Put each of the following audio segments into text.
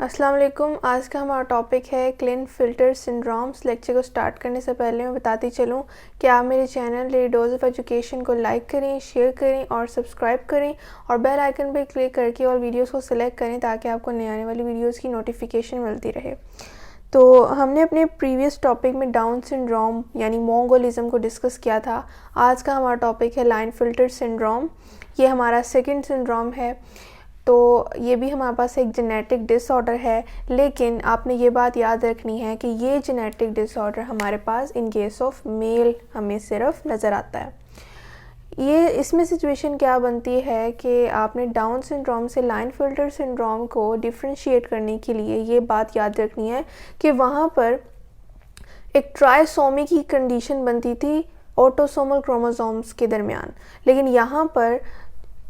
अस्सलाम वालेकुम। आज का हमारा टॉपिक है क्लिनफिल्टर सिंड्रोम्स। लेक्चर को स्टार्ट करने से पहले मैं बताती चलूँ कि आप मेरे channel daily dose of education को लाइक करें, शेयर करें और सब्सक्राइब करें और बेल आइकन पर क्लिक करके और वीडियोस को सिलेक्ट करें ताकि आपको नए आने वाली वीडियोस की नोटिफिकेशन मिलती रहे। तो हमने अपने प्रीवियस टॉपिक में डाउन सिंड्रोम यानी मोंगोलिज्म को डिस्कस किया था। आज का हमारा टॉपिक है क्लिनफिल्टर सिंड्रोम। ये हमारा सेकंड सिंड्रोम है। तो ये भी हमारे पास एक जेनेटिक डिसऑर्डर है, लेकिन आपने ये बात याद रखनी है कि ये जेनेटिक डिसऑर्डर हमारे पास इन केस ऑफ मेल हमें सिर्फ नज़र आता है। ये इसमें सिचुएशन क्या बनती है कि आपने डाउन सिंड्रोम से क्लाइनफिल्टर सिंड्रोम को डिफ्रेंशिएट करने के लिए ये बात याद रखनी है कि वहाँ पर एक ट्राइसोमी की कंडीशन बनती थी ऑटोसोमल क्रोमोसोम्स के दरमियान, लेकिन यहाँ पर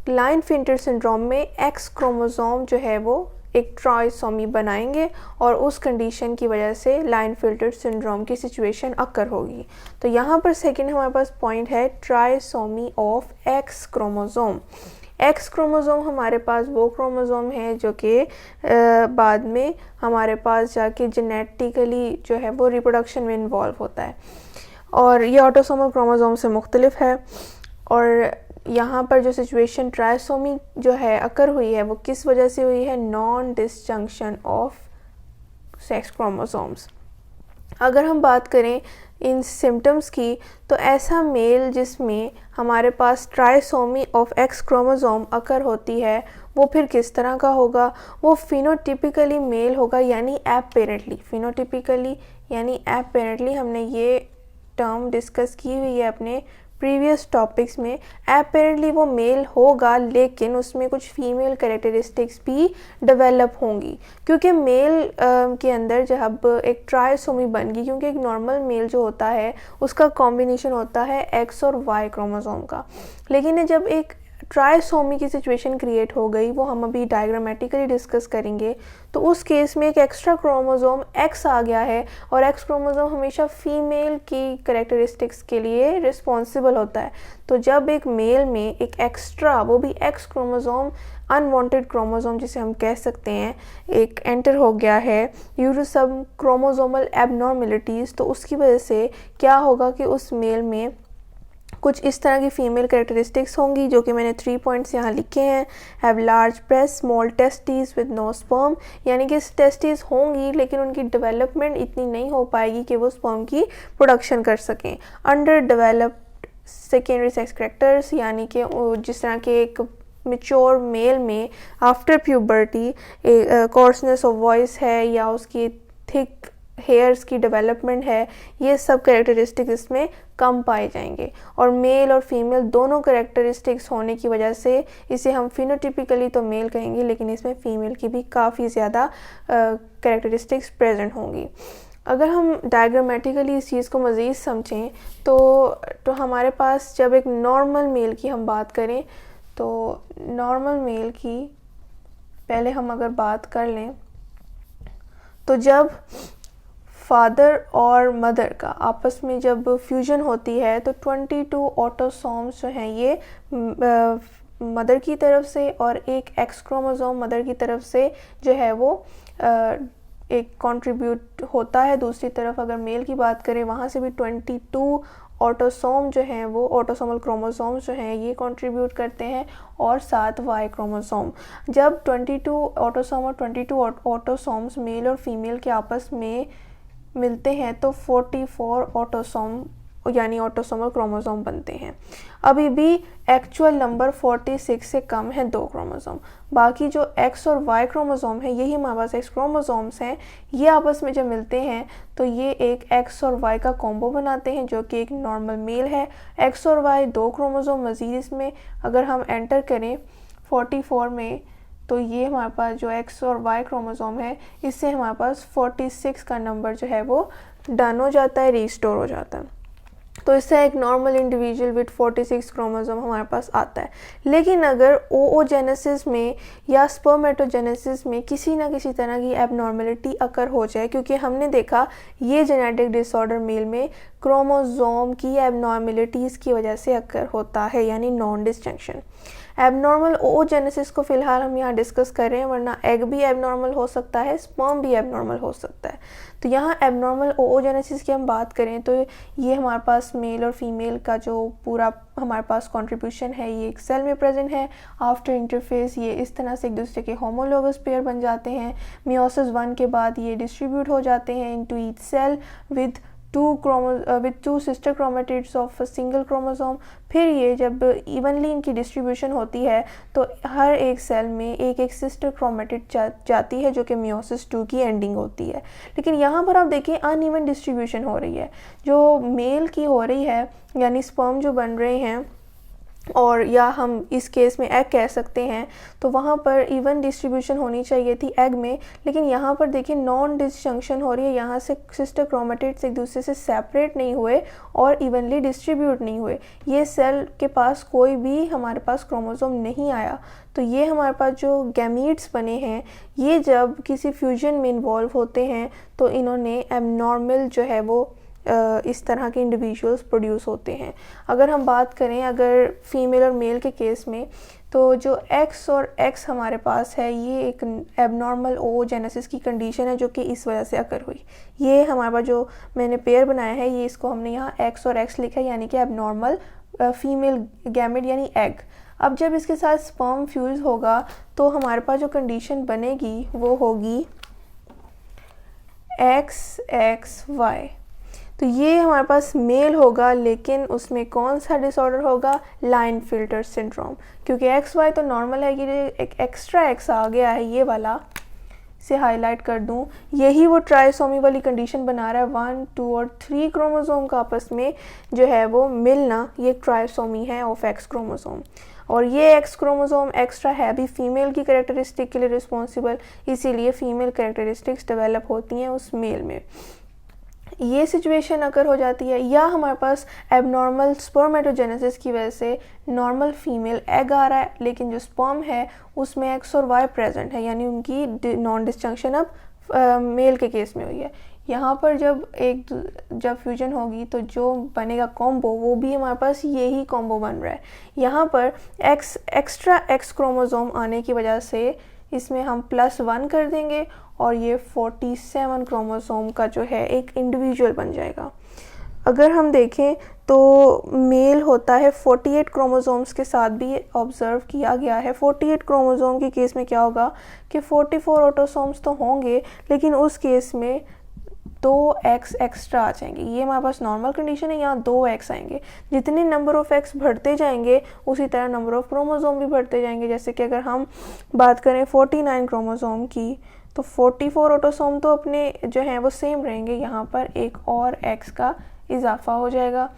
क्लाइनफिल्टर सिंड्रोम में एक्स क्रोमोसोम जो है वो एक ट्राइसोमी बनाएंगे और उस कंडीशन की वजह से क्लाइनफिल्टर सिंड्रोम की सिचुएशन अकर होगी। तो यहाँ पर सेकंड हमारे पास पॉइंट है trisomy of x chromosome. X chromosome हमारे पास वो क्रोमोसोम है जो कि बाद में हमारे पास जाके जेनेटिकली जो है वो रिप्रोडक्शन में इन्वॉल्व होता है और ये ऑटोसोमल क्रोमोसोम से मुख्तलिफ है। और यहाँ पर जो सिचुएशन ट्राइसोमी जो है अकर हुई है वो किस वजह से हुई है? Non disjunction of sex chromosomes. अगर हम बात करें इन सिम्टम्स की तो ऐसा मेल जिसमें हमारे पास ट्राइसोमी ऑफ एक्स क्रोमोसोम अकर होती है वो फिर किस तरह का होगा? वो फिनोटिपिकली मेल होगा यानी एपेरेंटली। फिनोटिपिकली यानी एपेरेंटली हमने ये टर्म डिस्कस की हुई है अपने प्रीवियस टॉपिक्स में। एपेरेंटली वो मेल होगा लेकिन उसमें कुछ फीमेल कैरेक्टरिस्टिक्स भी डेवलप होंगी क्योंकि मेल के अंदर जब एक ट्राइसोमी बन गई, क्योंकि एक नॉर्मल मेल जो होता है उसका कॉम्बिनेशन होता है एक्स और वाई क्रोमोसोम का, लेकिन जब एक ट्राइसोमी की सिचुएशन क्रिएट हो गई, वो हम अभी डायग्रामेटिकली डिस्कस करेंगे, तो उस केस में एक एक्स्ट्रा क्रोमोसोम एक्स आ गया है और एक्स क्रोमोसोम हमेशा फीमेल की कैरेक्टरिस्टिक्स के लिए रिस्पॉन्सिबल होता है। तो जब एक मेल में एक एक्स्ट्रा वो भी एक्स क्रोमोसोम अनवांटेड क्रोमोसोम जिसे हम कह सकते हैं एक एंटर हो गया है due to some chromosomal abnormalities, तो उसकी वजह से क्या होगा कि उस मेल में कुछ इस तरह की फीमेल कैरेक्टरिस्टिक्स होंगी जो कि मैंने 3 पॉइंट्स यहाँ लिखे हैं। Have large breast, small testes with no sperm, यानी कि टेस्टीज होंगी लेकिन उनकी डेवलपमेंट इतनी नहीं हो पाएगी कि वो स्पर्म की प्रोडक्शन कर सकें। Under developed secondary sex characters, यानी कि जिस तरह के एक मेच्योर मेल में आफ्टर प्यूबर्टी कोर्सनेस ऑफ वॉइस है या उसकी थिक हेयर्स की डेवलपमेंट है, ये सब कैरेक्टरिस्टिक्स इसमें कम पाए जाएंगे। और मेल और फीमेल दोनों कैरेक्टरिस्टिक्स होने की वजह से इसे हम फिनोटिपिकली तो मेल कहेंगे लेकिन इसमें फीमेल की भी काफ़ी ज़्यादा कैरेक्टरिस्टिक्स प्रेजेंट होंगी। अगर हम डायग्रामेटिकली इस चीज़ को मज़ीद समझें तो हमारे पास जब एक नॉर्मल मेल की हम बात करें तो नॉर्मल मेल की पहले हम अगर बात कर लें तो जब फादर और मदर का आपस में जब फ्यूजन होती है तो 22 ऑटोसोम्स जो हैं ये मदर की तरफ से और एक एक्स क्रोमोसोम मदर की तरफ से जो है वो एक कंट्रीब्यूट होता है। दूसरी तरफ अगर मेल की बात करें वहाँ से भी 22 ऑटोसोम जो हैं वो ऑटोसोमल क्रोमोसोम्स जो हैं ये कंट्रीब्यूट करते हैं और 7 वाई क्रोमोसोम। जब 22 ऑटोसोम और 22 ऑटोसोम्स मेल और फीमेल के आपस में मिलते हैं तो 44 ऑटोसोम यानी ऑटोसोमल क्रोमोसोम बनते हैं। अभी भी एक्चुअल नंबर 46 से कम है 2 क्रोमोसोम। बाकी जो एक्स और वाई क्रोमोसोम है यही हमारे पास एक्स क्रोमोसोम्स हैं, ये आपस में जब मिलते हैं तो ये एक एक्स और वाई का कॉम्बो बनाते हैं जो कि एक नॉर्मल मेल है। एक्स और वाई 2 क्रोमोसोम मज़ीद इसमें अगर हम एंटर करें 44 में तो ये हमारे पास जो एक्स और वाई क्रोमोसोम है इससे हमारे पास 46 का नंबर जो है वो डन हो जाता है, रीस्टोर हो जाता है। तो इससे एक नॉर्मल इंडिविजुअल विद 46 क्रोमोसोम हमारे पास आता है। लेकिन अगर ओओजेनेसिस में या स्पर्मेटोजेनेसिस में किसी ना किसी तरह की एबनॉर्मेलिटी अकर हो जाए, क्योंकि हमने देखा ये जेनेटिक डिसऑर्डर मेल में क्रोमोसोम की एबनॉर्मेलिटीज़ की वजह से अकर होता है यानी नॉन डिसजंक्शन। एबनॉर्मल oogenesis को फ़िलहाल हम यहाँ डिस्कस कर रहे हैं, वरना एग भी एबनॉर्मल हो सकता है, स्पर्म भी एबनॉर्मल हो सकता है। तो यहाँ एबनॉर्मल oogenesis की हम बात करें तो ये हमारे पास मेल और फीमेल का जो पूरा हमारे पास कंट्रीब्यूशन है ये एक सेल में प्रेजेंट है। आफ्टर इंटरफेस ये इस तरह से एक दूसरे के होमोलोगस पेयर बन जाते हैं। मियोसिस 1 के बाद ये डिस्ट्रीब्यूट हो जाते हैं into each cell with two sister chromatids of a single chromosome. फिर ये जब इवनली इनकी डिस्ट्रीब्यूशन होती है तो हर एक सेल में एक एक सिस्टर क्रोमेटिड जाती है जो कि मियोसिस 2 की एंडिंग होती है। लेकिन यहाँ पर आप देखिए अनइवन डिस्ट्रीब्यूशन हो रही है, जो मेल की हो रही है यानी स्पर्म जो बन रहे हैं, और या हम इस केस में एग कह सकते हैं, तो वहाँ पर इवन डिस्ट्रीब्यूशन होनी चाहिए थी एग में। लेकिन यहाँ पर देखिए नॉन डिसजंक्शन हो रही है, यहाँ से सिस्टर क्रोमेटिड्स एक दूसरे से सेपरेट नहीं हुए और इवनली डिस्ट्रीब्यूट नहीं हुए। ये सेल के पास कोई भी हमारे पास क्रोमोसोम नहीं आया। तो ये हमारे पास जो गैमीट्स बने हैं ये जब किसी फ्यूजन में इन्वॉल्व होते हैं तो इन्होंने एबनॉर्मल जो है वो इस तरह के इंडिविजुअल्स प्रोड्यूस होते हैं। अगर हम बात करें अगर फीमेल और मेल के केस में, तो जो एक्स और एक्स हमारे पास है ये एक एबनॉर्मल oogenesis की कंडीशन है जो कि इस वजह से अकर हुई। ये हमारे पास जो मैंने पेयर बनाया है ये इसको हमने यहाँ एक्स और एक्स लिखा है, यानी कि एबनॉर्मल फीमेल गैमेट यानी एग। अब जब इसके साथ स्पर्म फ्यूज होगा तो हमारे पास जो कंडीशन बनेगी वो होगी XXY। तो ये हमारे पास मेल होगा, लेकिन उसमें कौन सा डिसऑर्डर होगा? Line filter syndrome. क्योंकि XY तो नॉर्मल है, ये एक एक्स्ट्रा एक्स आ गया है, ये वाला से हाईलाइट कर दूं, यही वो ट्राइसोमी वाली कंडीशन बना रहा है। 1, 2 और 3 क्रोमोसोम का आपस में जो है वो मिलना, ये ट्राइसोमी है ऑफ एक्स क्रोमोसोम। और ये एक्स क्रोमोसोम एक्स्ट्रा है भी फीमेल की कैरेक्टरिस्टिक के लिए रिस्पॉन्सिबल, इसीलिए फीमेल कैरेक्टरिस्टिक्स डेवलप होती हैं उस मेल में। ये सिचुएशन अगर हो जाती है, या हमारे पास एबनॉर्मल स्पर्मेटोजेनेसिस की वजह से नॉर्मल फीमेल एग आ रहा है, लेकिन जो स्पर्म है उसमें एक्स और वाई प्रेजेंट है, यानी उनकी नॉन डिस्जंक्शन अब मेल के केस में हुई है। यहाँ पर जब फ्यूजन होगी तो जो बनेगा कॉम्बो वो भी हमारे पास यही कॉम्बो बन रहा है। यहाँ पर एक्स्ट्रा एक्स क्रोमोसोम आने की वजह से इसमें हम +1 कर देंगे और ये 47 क्रोमोसोम का जो है एक इंडिविजुअल बन जाएगा। अगर हम देखें तो मेल होता है 48 क्रोमोसोम्स के साथ भी ऑब्ज़र्व किया गया है। 48 क्रोमोसोम के केस में क्या होगा कि 44 ऑटोसोम्स तो होंगे, लेकिन उस केस में 2 एक्स एक्स्ट्रा आ जाएंगे। ये हमारे पास नॉर्मल कंडीशन है, यहाँ 2 एक्स आएंगे। जितने नंबर ऑफ़ एक्स बढ़ते जाएंगे उसी तरह नंबर ऑफ़ क्रोमोसोम भी बढ़ते जाएंगे। जैसे कि अगर हम बात करें 49 क्रोमोसोम की, तो 44 ऑटोसोम तो अपने जो हैं वो सेम रहेंगे, यहाँ पर एक और एक्स का इजाफा हो जाएगा,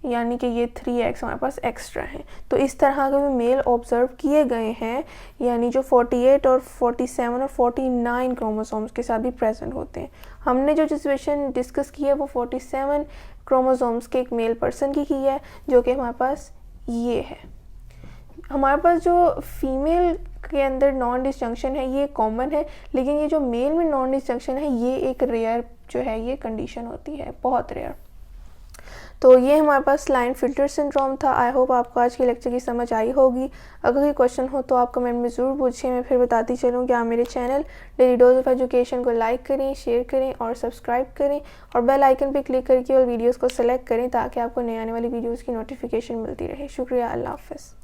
यानी कि ये 3 एक्स हमारे पास एक्स्ट्रा हैं। तो इस तरह के भी मेल ऑब्जर्व किए गए हैं, यानी जो 48 और 47 और 49 क्रोमोसोम्स के साथ भी प्रेजेंट होते हैं। हमने जो सिचुएशन डिस्कस की है वो 47 क्रोमोसोम्स के एक मेल पर्सन की है, जो कि हमारे पास ये है। हमारे पास जो फीमेल के अंदर नॉन डिसजंक्शन है ये कॉमन है, लेकिन ये जो मेल में नॉन डिसजंक्शन है ये एक रेयर जो है ये कंडीशन होती है, बहुत रेयर। तो ये हमारे पास लाइन फिल्टर सिंड्रोम था। आई होप आपको आज की लेक्चर की समझ आई होगी। अगर कोई क्वेश्चन हो तो आप कमेंट में ज़रूर पूछिए, मैं फिर बताती चलूँ कि आप मेरे channel daily dose of education को लाइक करें, शेयर करें और सब्सक्राइब करें, और बेल आइकन पर क्लिक करके और वीडियोज़ को सेलेक्ट करें ताकि आपको नए आने वाली वीडियोज़ की नोटिफिकेशन मिलती रहे। शुक्रिया, अल्लाह हाफ़िज़।